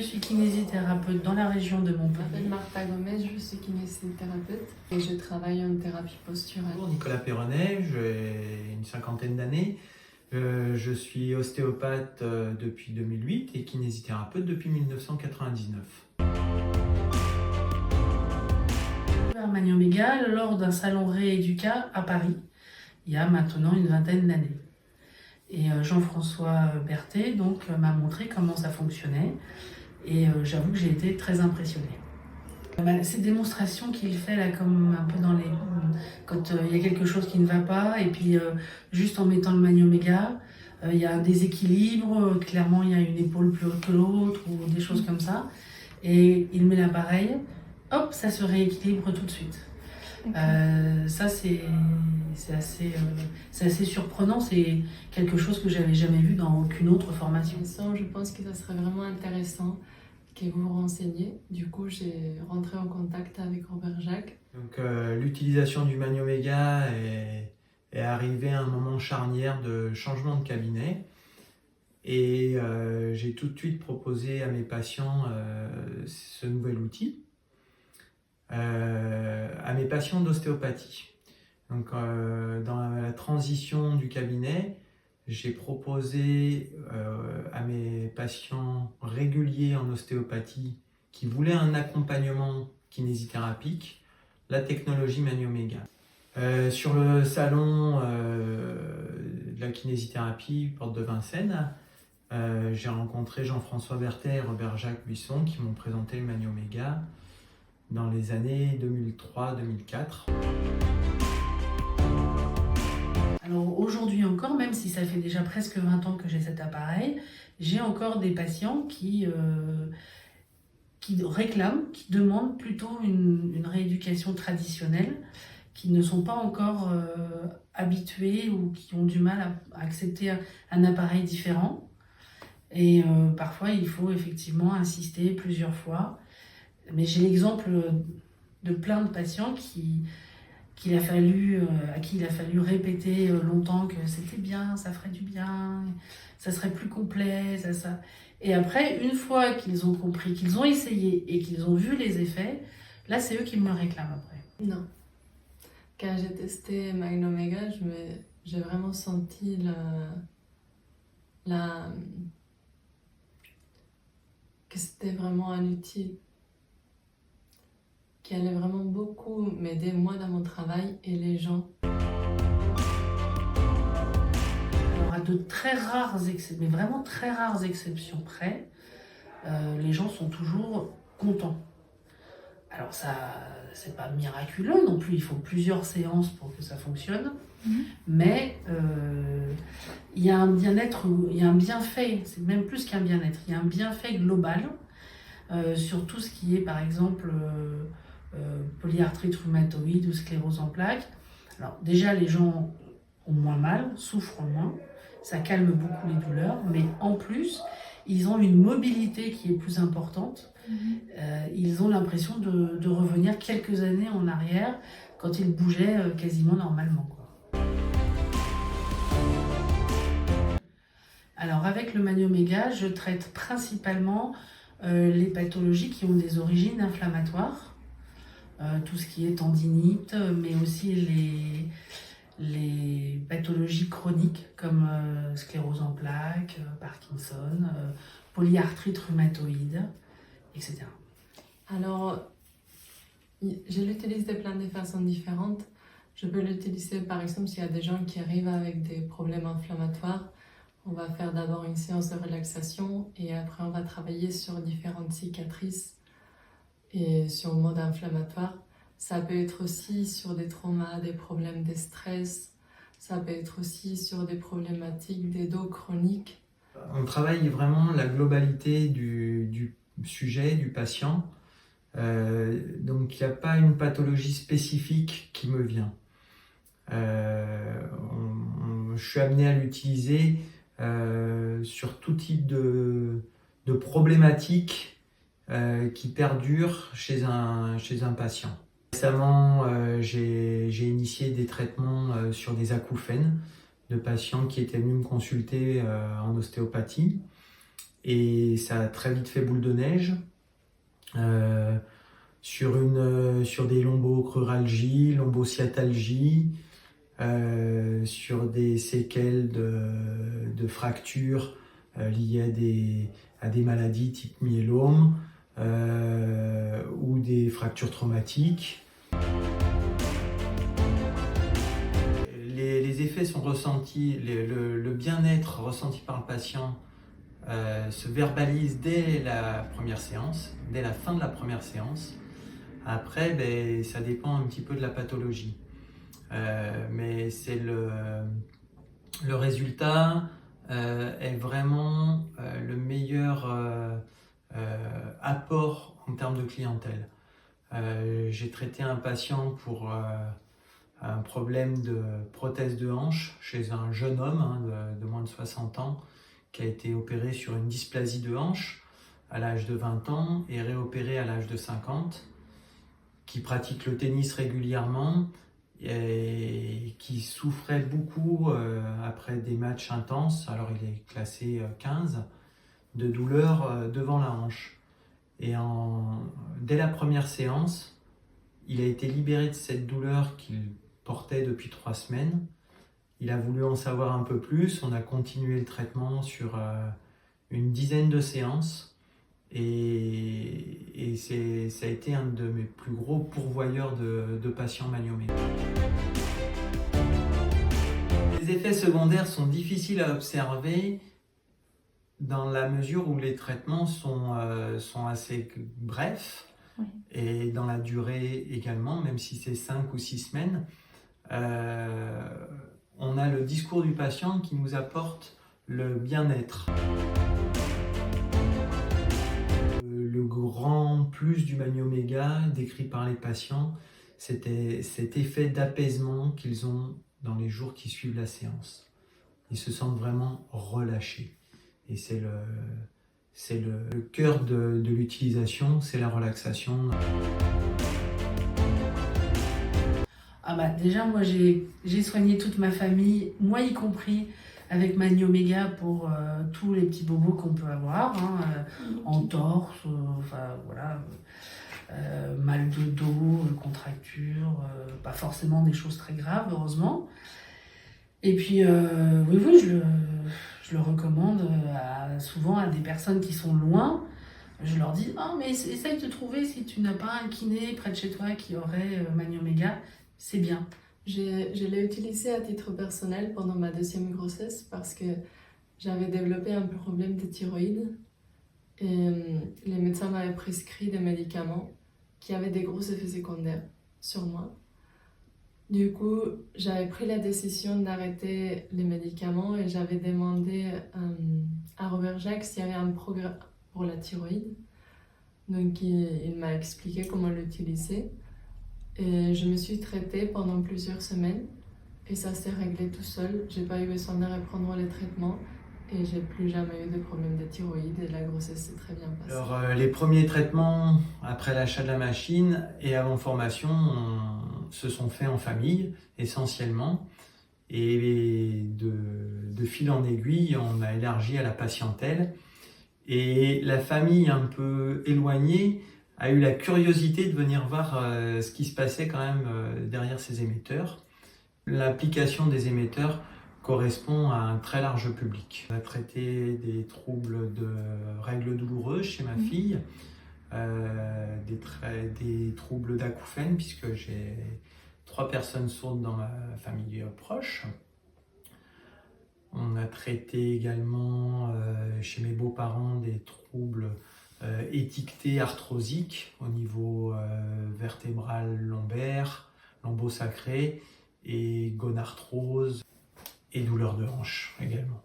suis kinésithérapeute dans la région de Je Montpellier. m'appelle Martha Gomez, je suis kinésithérapeute et je travaille en thérapie posturale. Bonjour, Nicolas Perronnet, j'ai une cinquantaine d'années. Je suis ostéopathe depuis 2008 et kinésithérapeute depuis 1999. Vers Magnoméga lors d'un salon Rééduca à Paris, il y a maintenant une vingtaine d'années. Et Jean-François Berthet m'a montré comment ça fonctionnait et j'avoue que j'ai été très impressionnée. Ces démonstrations qu'il fait là, comme un peu quand il y a quelque chose qui ne va pas, et puis juste en mettant le Magnoméga, il y a un déséquilibre, clairement il y a une épaule plus haute que l'autre ou des choses comme ça, et il met l'appareil, hop, ça se rééquilibre tout de suite. Ça c'est assez surprenant, c'est quelque chose que j'avais jamais vu dans aucune autre formation. Je pense que ça serait vraiment intéressant que vous vous renseigniez. Du coup, j'ai rentré en contact avec Robert Jacques. Donc l'utilisation du Magnoméga est arrivée à un moment charnière de changement de cabinet et j'ai tout de suite proposé à mes patients ce nouvel outil. À mes patients d'ostéopathie. Donc, dans la transition du cabinet, j'ai proposé à mes patients réguliers en ostéopathie qui voulaient un accompagnement kinésithérapique, la technologie Magnoméga. Sur le salon de la kinésithérapie, porte de Vincennes, j'ai rencontré Jean-François Berthet et Robert Jacques Buisson qui m'ont présenté le Magnoméga dans les années 2003-2004. Alors aujourd'hui encore, même si ça fait déjà presque 20 ans que j'ai cet appareil, j'ai encore des patients qui réclament, qui demandent plutôt une rééducation traditionnelle, qui ne sont pas encore habitués ou qui ont du mal à accepter un appareil différent. Et parfois, il faut effectivement insister plusieurs fois. Mais j'ai l'exemple de plein de patients à qui il a fallu répéter longtemps que c'était bien, ça ferait du bien, ça serait plus complet, ça. Et après, une fois qu'ils ont compris, qu'ils ont essayé et qu'ils ont vu les effets, là c'est eux qui me le réclament après. Non. Quand j'ai testé Magnoméga, j'ai vraiment senti que c'était vraiment un outil qui allait vraiment beaucoup m'aider moi dans mon travail et les gens. Alors à de très rares mais vraiment très rares exceptions près, les gens sont toujours contents. Alors ça, c'est pas miraculeux non plus, il faut plusieurs séances pour que ça fonctionne, mais il y a un bien-être, il y a un bienfait, c'est même plus qu'un bien-être, il y a un bienfait global sur tout ce qui est par exemple polyarthrite rhumatoïde ou sclérose en plaques. Alors déjà les gens ont moins mal, souffrent moins, ça calme beaucoup les douleurs, mais en plus ils ont une mobilité qui est plus importante. Ils ont l'impression de revenir quelques années en arrière quand ils bougeaient quasiment normalement, quoi. Alors avec le Magnoméga, je traite principalement les pathologies qui ont des origines inflammatoires. Tout ce qui est tendinite, mais aussi les pathologies chroniques comme sclérose en plaques, Parkinson, polyarthrite rhumatoïde, etc. Alors, je l'utilise de plein de façons différentes. Je peux l'utiliser par exemple s'il y a des gens qui arrivent avec des problèmes inflammatoires. On va faire d'abord une séance de relaxation et après on va travailler sur différentes cicatrices et sur le mode inflammatoire. Ça peut être aussi sur des traumas, des problèmes de stress. Ça peut être aussi sur des problématiques des dos chroniques. On travaille vraiment la globalité du sujet, du patient. Donc il n'y a pas une pathologie spécifique qui me vient. Je suis amené à l'utiliser sur tout type de problématiques qui perdurent chez un patient. Récemment, j'ai initié des traitements sur des acouphènes de patients qui étaient venus me consulter en ostéopathie. et ça a très vite fait boule de neige. Sur des lombocruralgies, lombosciatalgies, sur des séquelles de fractures liées à des maladies type myélome ou des fractures traumatiques. Les effets sont ressentis, le bien-être ressenti par le patient se verbalise dès la première séance, dès la fin de la première séance. Après, ça dépend un petit peu de la pathologie. Mais c'est le résultat est vraiment le meilleur apport en termes de clientèle. J'ai traité un patient pour un problème de prothèse de hanche chez un jeune homme de moins de 60 ans qui a été opéré sur une dysplasie de hanche à l'âge de 20 ans et réopéré à l'âge de 50, qui pratique le tennis régulièrement et qui souffrait beaucoup après des matchs intenses, alors il est classé 15, de douleurs devant la hanche. Et dès la première séance, il a été libéré de cette douleur qu'il portait depuis 3 semaines. Il a voulu en savoir un peu plus, on a continué le traitement sur une dizaine de séances. Et ça a été un de mes plus gros pourvoyeurs de patients Magnoméga. Les effets secondaires sont difficiles à observer dans la mesure où les traitements sont assez brefs, oui, et dans la durée également, même si c'est 5 ou 6 semaines. On a le discours du patient qui nous apporte le bien-être. Le grand plus du Magnoméga décrit par les patients, c'était cet effet d'apaisement qu'ils ont dans les jours qui suivent la séance. Ils se sentent vraiment relâchés. Et c'est le cœur de l'utilisation, c'est la relaxation. Déjà, moi j'ai soigné toute ma famille, moi y compris, avec Magnoméga pour tous les petits bobos qu'on peut avoir, entorse, mal de dos, contracture, pas forcément des choses très graves, heureusement. Et puis, oui, je le recommande souvent à des personnes qui sont loin. Je leur dis, mais essaye de trouver si tu n'as pas un kiné près de chez toi qui aurait Magnoméga, c'est bien. Je l'ai utilisé à titre personnel pendant ma 2e grossesse parce que j'avais développé un problème de thyroïde et les médecins m'avaient prescrit des médicaments qui avaient des gros effets secondaires sur moi. Du coup, j'avais pris la décision d'arrêter les médicaments et j'avais demandé à Robert Jacques s'il y avait un programme pour la thyroïde. Donc il m'a expliqué comment l'utiliser. Et je me suis traitée pendant plusieurs semaines et ça s'est réglé tout seul. J'ai pas eu besoin de reprendre les traitements et j'ai plus jamais eu de problème de thyroïde et la grossesse s'est très bien passée. Alors les premiers traitements après l'achat de la machine et avant formation se sont faits en famille essentiellement, et de fil en aiguille on a élargi à la patientèle et la famille un peu éloignée a eu la curiosité de venir voir ce qui se passait quand même derrière ces émetteurs. L'application des émetteurs correspond à un très large public. On a traité des troubles de règles douloureuses chez ma fille, des troubles d'acouphènes, puisque j'ai 3 personnes sourdes dans ma famille proche. On a traité également chez mes beaux-parents des troubles étiquetés arthrosiques au niveau vertébral lombaire, lombosacré et gonarthrose et douleurs de hanche également.